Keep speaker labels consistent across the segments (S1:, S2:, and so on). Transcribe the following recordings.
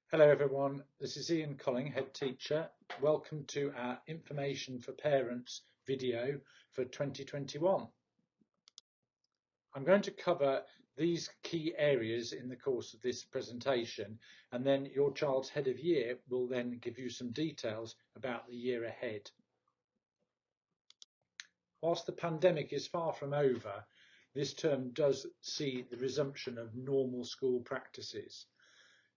S1: Hello everyone, this is Ian Colling, Head Teacher. Welcome to our Information for Parents video for 2021. I'm going to cover these key areas in the course of this presentation, and then your child's head of year will then give you some details about the year ahead. Whilst the pandemic is far from over, this term does see the resumption of normal school practices.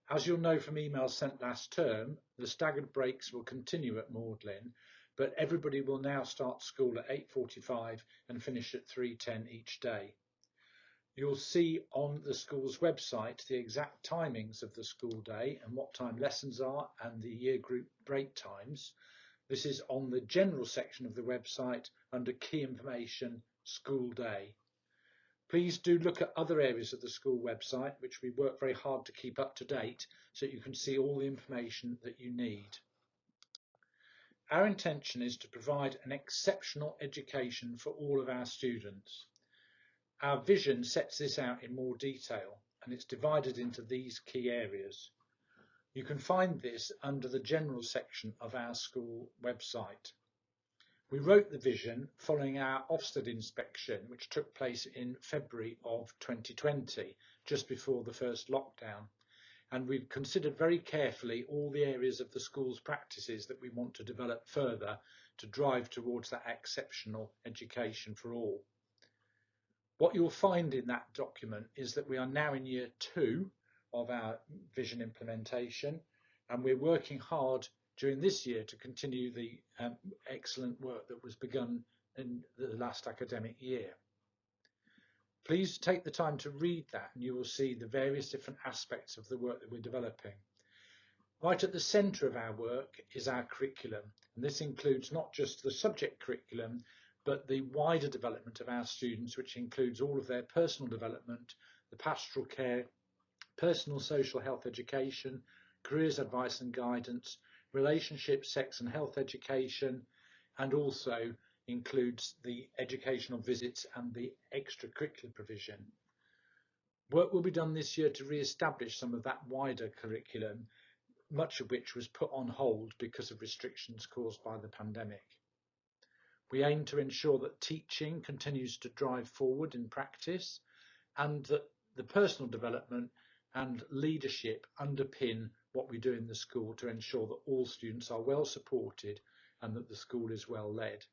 S1: As you'll know from emails sent last term, the staggered breaks will continue at Magdalen, but everybody will now start school at 8:45 and finish at 3:10 each day. You'll see on the school's website the exact timings of the school day and what time lessons are and the year group break times. This is on the general section of the website under Key Information, School Day. Please do look at other areas of the school website, which we work very hard to keep up to date, so that you can see all the information that you need. Our intention is to provide an exceptional education for all of our students. Our vision sets this out in more detail, and it's divided into these key areas. You can find this under the general section of our school website. We wrote the vision following our Ofsted inspection, which took place in February of 2020, just before the first lockdown. And we've considered very carefully all the areas of the school's practices that we want to develop further to drive towards that exceptional education for all. What you'll find in that document is that we are now in year 2 of our vision implementation, and we're working hard during this year to continue the excellent work that was begun in the last academic year. Please take the time to read that and you will see the various different aspects of the work that we're developing. Right at the centre of our work is our curriculum, and this includes not just the subject curriculum but the wider development of our students, which includes all of their personal development, the pastoral care, personal social health education, careers advice and guidance, relationship, sex and health education, and also includes the educational visits and the extracurricular provision. Work will be done this year to re-establish some of that wider curriculum, much of which was put on hold because of restrictions caused by the pandemic. We aim to ensure that teaching continues to drive forward in practice and that the personal development and leadership underpin what we do in the school to ensure that all students are well supported and that the school is well led.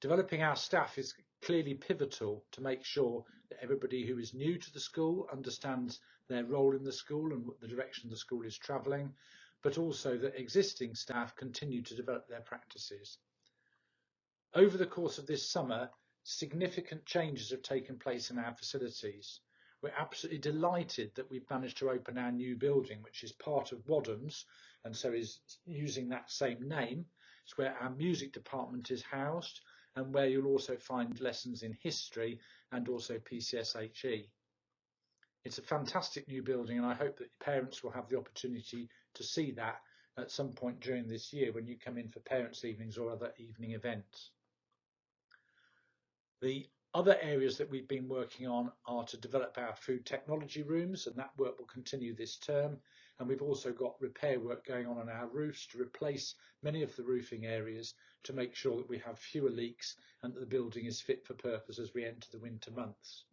S1: Developing our staff is clearly pivotal to make sure that everybody who is new to the school understands their role in the school and the direction the school is travelling, but also that existing staff continue to develop their practices. Over the course of this summer, significant changes have taken place in our facilities. We're absolutely delighted that we've managed to open our new building, which is part of Wadhams, and so is using that same name. It's where our music department is housed and where you'll also find lessons in history and also PCSHE. It's a fantastic new building, and I hope that parents will have the opportunity to see that at some point during this year when you come in for parents' evenings or other evening events. The other areas that we've been working on are to develop our food technology rooms, and that work will continue this term. And we've also got repair work going on our roofs to replace many of the roofing areas to make sure that we have fewer leaks and that the building is fit for purpose as we enter the winter months.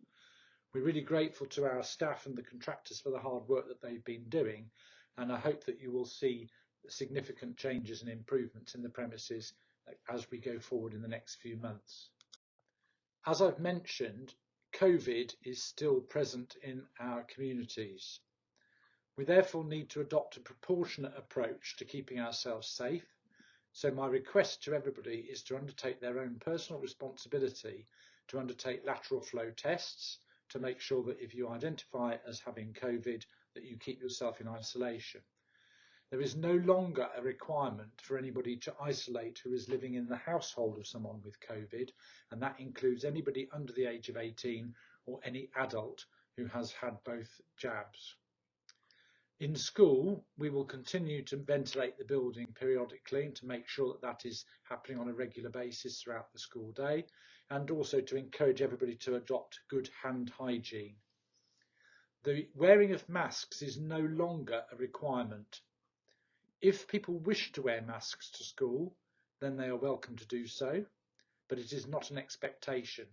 S1: We're really grateful to our staff and the contractors for the hard work that they've been doing, and I hope that you will see significant changes and improvements in the premises as we go forward in the next few months. As I've mentioned, COVID is still present in our communities. We therefore need to adopt a proportionate approach to keeping ourselves safe. So my request to everybody is to undertake their own personal responsibility to undertake lateral flow tests to make sure that if you identify as having COVID, that you keep yourself in isolation. There is no longer a requirement for anybody to isolate who is living in the household of someone with COVID, and that includes anybody under the age of 18 or any adult who has had both jabs. In school, we will continue to ventilate the building periodically and to make sure that that is happening on a regular basis throughout the school day, and also to encourage everybody to adopt good hand hygiene. The wearing of masks is no longer a requirement. If people wish to wear masks to school, then they are welcome to do so, but it is not an expectation.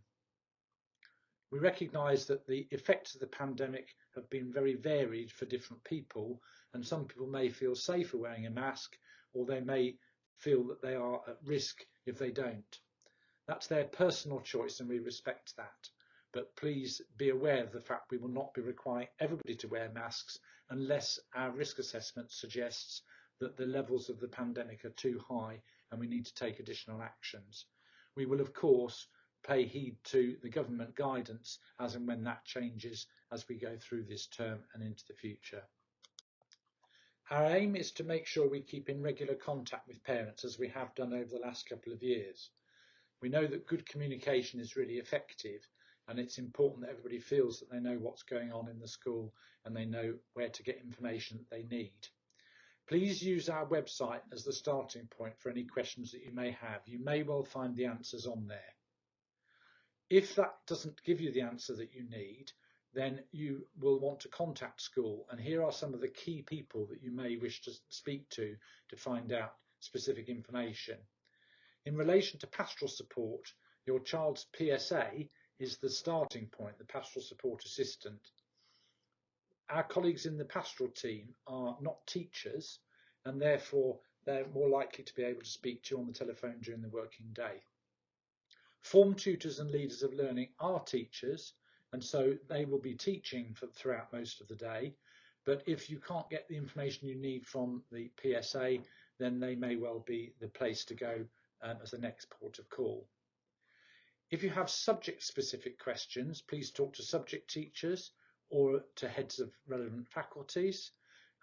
S1: We recognise that the effects of the pandemic have been very varied for different people, and some people may feel safer wearing a mask, or they may feel that they are at risk if they don't. That's their personal choice and we respect that. But please be aware of the fact we will not be requiring everybody to wear masks unless our risk assessment suggests that the levels of the pandemic are too high and we need to take additional actions. We will, of course, pay heed to the government guidance as and when that changes as we go through this term and into the future. Our aim is to make sure we keep in regular contact with parents, as we have done over the last couple of years. We know that good communication is really effective, and it's important that everybody feels that they know what's going on in the school and they know where to get information that they need. Please use our website as the starting point for any questions that you may have. You may well find the answers on there. If that doesn't give you the answer that you need, then you will want to contact school, and here are some of the key people that you may wish to speak to find out specific information. In relation to pastoral support, your child's PSA is the starting point, the pastoral support assistant. Our colleagues in the pastoral team are not teachers, and therefore they're more likely to be able to speak to you on the telephone during the working day. Form tutors and leaders of learning are teachers, and so they will be teaching throughout most of the day. But if you can't get the information you need from the PSA, then they may well be the place to go as the next port of call. If you have subject-specific questions, please talk to subject teachers or to heads of relevant faculties,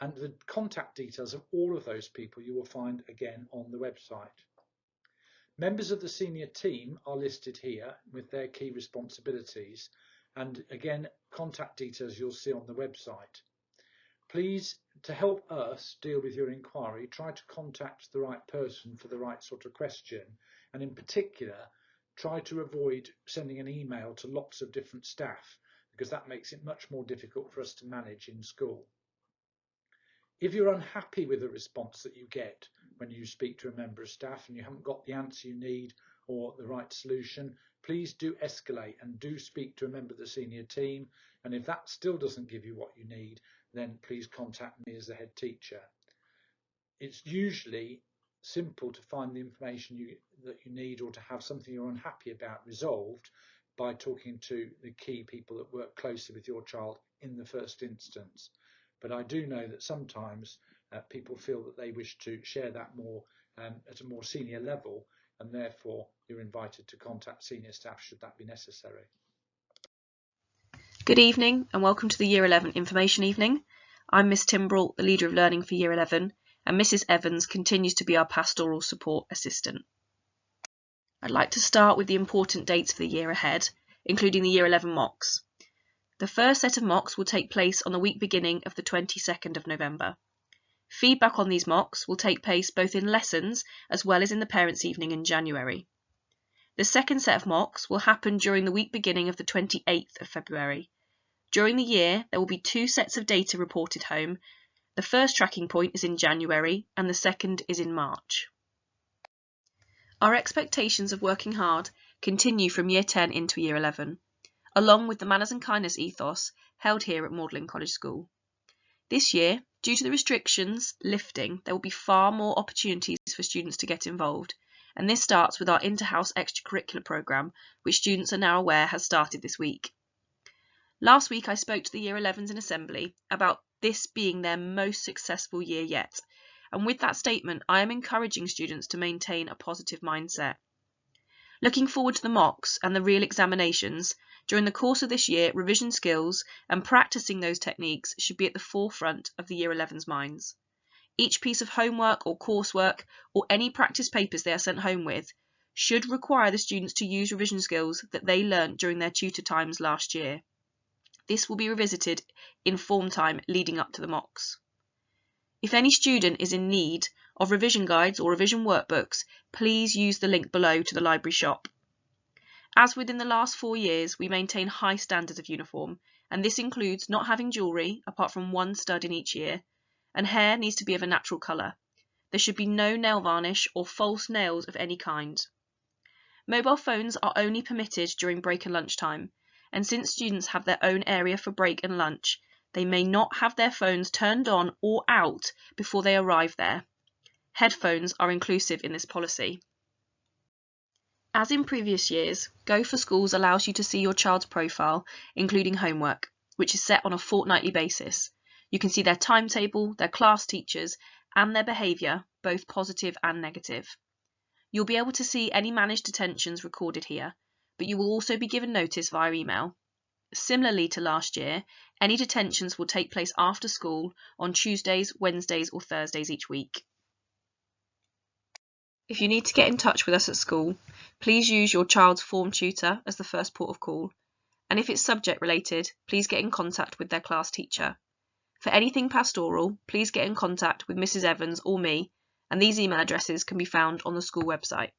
S1: and the contact details of all of those people you will find again on the website. Members of the senior team are listed here with their key responsibilities, and again, contact details you'll see on the website. Please, to help us deal with your inquiry, try to contact the right person for the right sort of question, and in particular, try to avoid sending an email to lots of different staff, because that makes it much more difficult for us to manage in school. If you're unhappy with the response that you get when you speak to a member of staff and you haven't got the answer you need or the right solution, please do escalate and do speak to a member of the senior team. And if that still doesn't give you what you need, then please contact me as the head teacher. It's usually simple to find the information that you need, or to have something you're unhappy about resolved by talking to the key people that work closely with your child in the first instance. But I do know that sometimes people feel that they wish to share that more at a more senior level, and therefore you're invited to contact senior staff should that be necessary.
S2: Good evening and welcome to the Year 11 Information Evening. I'm Miss Timbrell, the Leader of Learning for Year 11, and Mrs Evans continues to be our Pastoral Support Assistant. I'd like to start with the important dates for the year ahead, including the Year 11 mocks. The first set of mocks will take place on the week beginning of the 22nd of November. Feedback on these mocks will take place both in lessons as well as in the Parents' Evening in January. The second set of mocks will happen during the week beginning of the 28th of February. During the year, there will be 2 sets of data reported home. The first tracking point is in January and the second is in March. Our expectations of working hard continue from Year 10 into Year 11, along with the Manners and Kindness ethos held here at Magdalen College School. This year, due to the restrictions lifting, there will be far more opportunities for students to get involved, and this starts with our inter-house extracurricular programme, which students are now aware has started this week. Last week I spoke to the Year 11s in Assembly about this being their most successful year yet, and with that statement I am encouraging students to maintain a positive mindset. Looking forward to the mocks and the real examinations, during the course of this year, revision skills and practising those techniques should be at the forefront of the Year 11's minds. Each piece of homework or coursework or any practice papers they are sent home with should require the students to use revision skills that they learnt during their tutor times last year. This will be revisited in form time leading up to the mocks. If any student is in need of revision guides or revision workbooks, please use the link below to the library shop. As within the last 4 years, we maintain high standards of uniform, and this includes not having jewellery apart from one stud in each ear, and hair needs to be of a natural colour. There should be no nail varnish or false nails of any kind. Mobile phones are only permitted during break and lunchtime, and since students have their own area for break and lunch, they may not have their phones turned on or out before they arrive there. Headphones are inclusive in this policy. As in previous years, Go for Schools allows you to see your child's profile, including homework, which is set on a fortnightly basis. You can see their timetable, their class teachers, and their behaviour, both positive and negative. You'll be able to see any managed detentions recorded here, but you will also be given notice via email. Similarly to last year, any detentions will take place after school on Tuesdays, Wednesdays, or Thursdays each week. If you need to get in touch with us at school, please use your child's form tutor as the first port of call, and if it's subject related, please get in contact with their class teacher. For anything pastoral, please get in contact with Mrs. Evans or me, and these email addresses can be found on the school website.